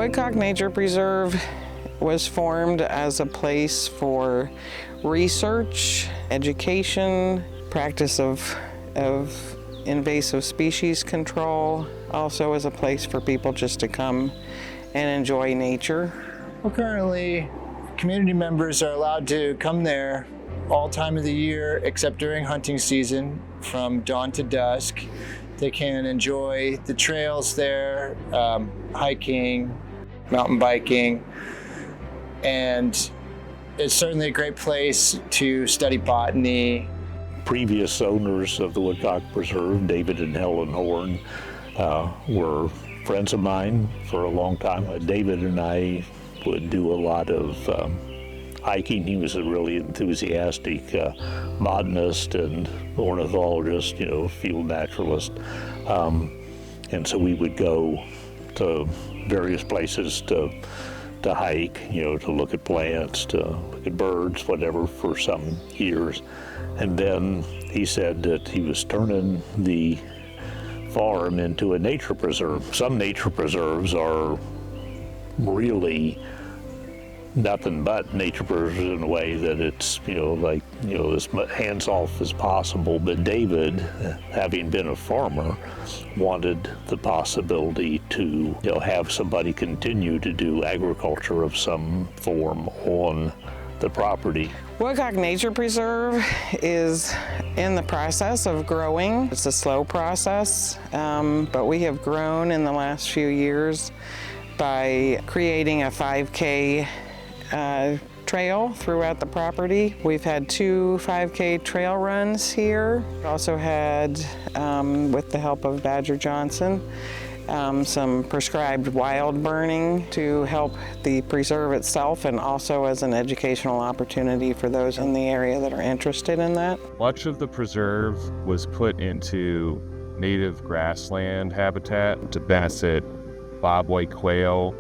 Woodcock Nature Preserve was formed as a place for research, education, practice of invasive species control, also as a place for people just to come and enjoy nature. Well, currently, community members are allowed to come there all time of the year except during hunting season from dawn to dusk. They can enjoy the trails there, hiking, mountain biking, and it's certainly a great place to study botany. Previous owners of the Woodcock Preserve, David and Helen Horn, were friends of mine for a long time. David and I would do a lot of hiking. He was a really enthusiastic botanist and ornithologist, field naturalist. And so we would go to various places to hike, to look at plants, to look at birds, whatever, for some years. And then he said that he was turning the farm into a nature preserve. Some nature preserves are really nothing but nature preserves in a way that it's, as hands-off as possible. But David, having been a farmer, wanted the possibility to, have somebody continue to do agriculture of some form on the property. Woodcock Nature Preserve is in the process of growing. It's a slow process, but we have grown in the last few years by creating a 5K trail throughout the property. We've had 2 5K trail runs here. Also had, with the help of Badger Johnson, some prescribed wild burning to help the preserve itself, and also as an educational opportunity for those in the area that are interested in that. Much of the preserve was put into native grassland habitat to benefit bobwhite quail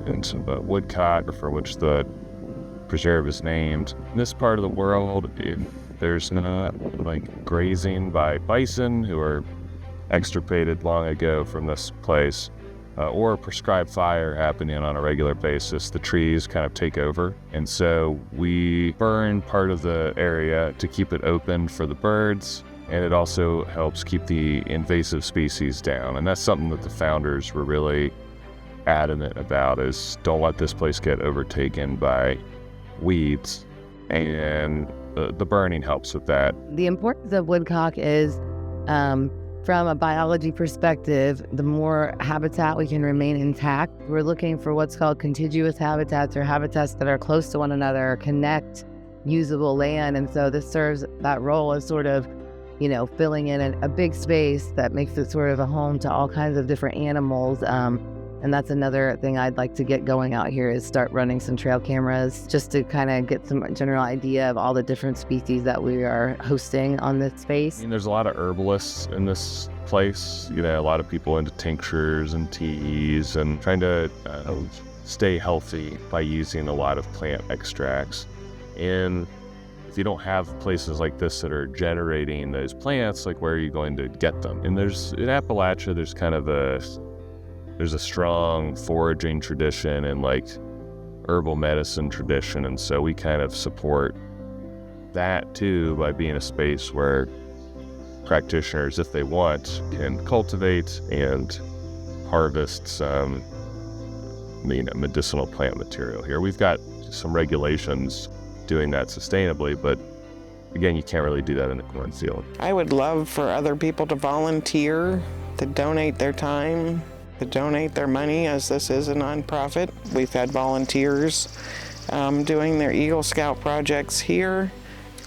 and some woodcock, for which the preserve is named. In this part of the world, there's not grazing by bison, who are extirpated long ago from this place, or prescribed fire happening on a regular basis. The trees kind of take over, and so we burn part of the area to keep it open for the birds, and it also helps keep the invasive species down. And that's something that the founders were really adamant about, is don't let this place get overtaken by weeds, and the burning helps with that. The importance of woodcock is, from a biology perspective, the more habitat we can remain intact. We're looking for what's called contiguous habitats, or habitats that are close to one another, connect usable land. And so this serves that role as sort of, filling in a big space that makes it sort of a home to all kinds of different animals. And that's another thing I'd like to get going out here, is start running some trail cameras just to kind of get some general idea of all the different species that we are hosting on this space. There's a lot of herbalists in this place, a lot of people into tinctures and teas and trying to stay healthy by using a lot of plant extracts. And if you don't have places like this that are generating those plants, where are you going to get them? And in Appalachia, there's kind of there's a strong foraging tradition and herbal medicine tradition, and so we kind of support that too by being a space where practitioners, if they want, can cultivate and harvest some medicinal plant material here. We've got some regulations doing that sustainably, but again, you can't really do that in a cornfield. I would love for other people to volunteer, to donate their time, to donate their money, as this is a nonprofit. We've had volunteers doing their Eagle Scout projects here.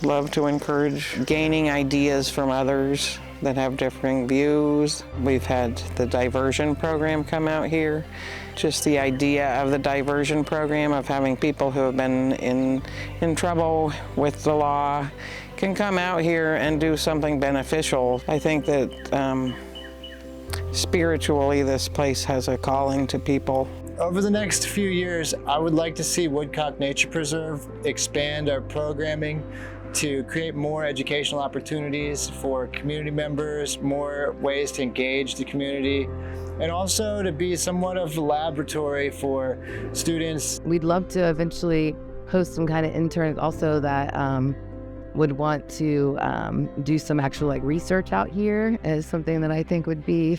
Love to encourage gaining ideas from others that have differing views. We've had the diversion program come out here. Just the idea of the diversion program, of having people who have been in trouble with the law can come out here and do something beneficial. I think that spiritually, this place has a calling to people. Over the next few years, I would like to see Woodcock Nature Preserve expand our programming to create more educational opportunities for community members, more ways to engage the community, and also to be somewhat of a laboratory for students. We'd love to eventually host some kind of interns also that would want to do some actual like research out here is something that I think would be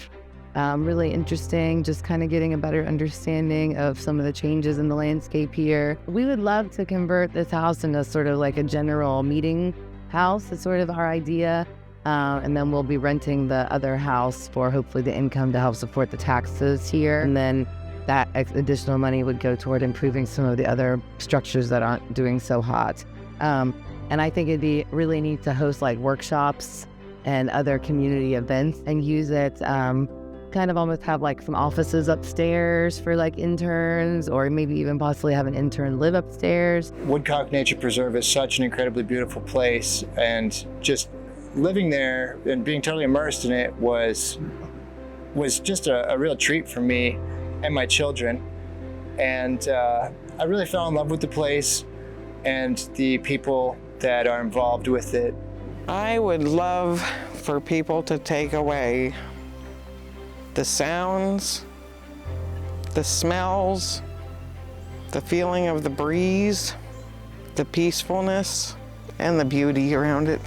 really interesting, just kind of getting a better understanding of some of the changes in the landscape here. We would love to convert this house into sort of like a general meeting house. It's sort of our idea. And then we'll be renting the other house for hopefully the income to help support the taxes here. And then that additional money would go toward improving some of the other structures that aren't doing so hot. And I think it'd be really neat to host like workshops and other community events and use it, kind of almost have like some offices upstairs for like interns, or maybe even possibly have an intern live upstairs. Woodcock Nature Preserve is such an incredibly beautiful place, and just living there and being totally immersed in it was just a real treat for me and my children. And I really fell in love with the place and the people that are involved with it. I would love for people to take away the sounds, the smells, the feeling of the breeze, the peacefulness, and the beauty around it.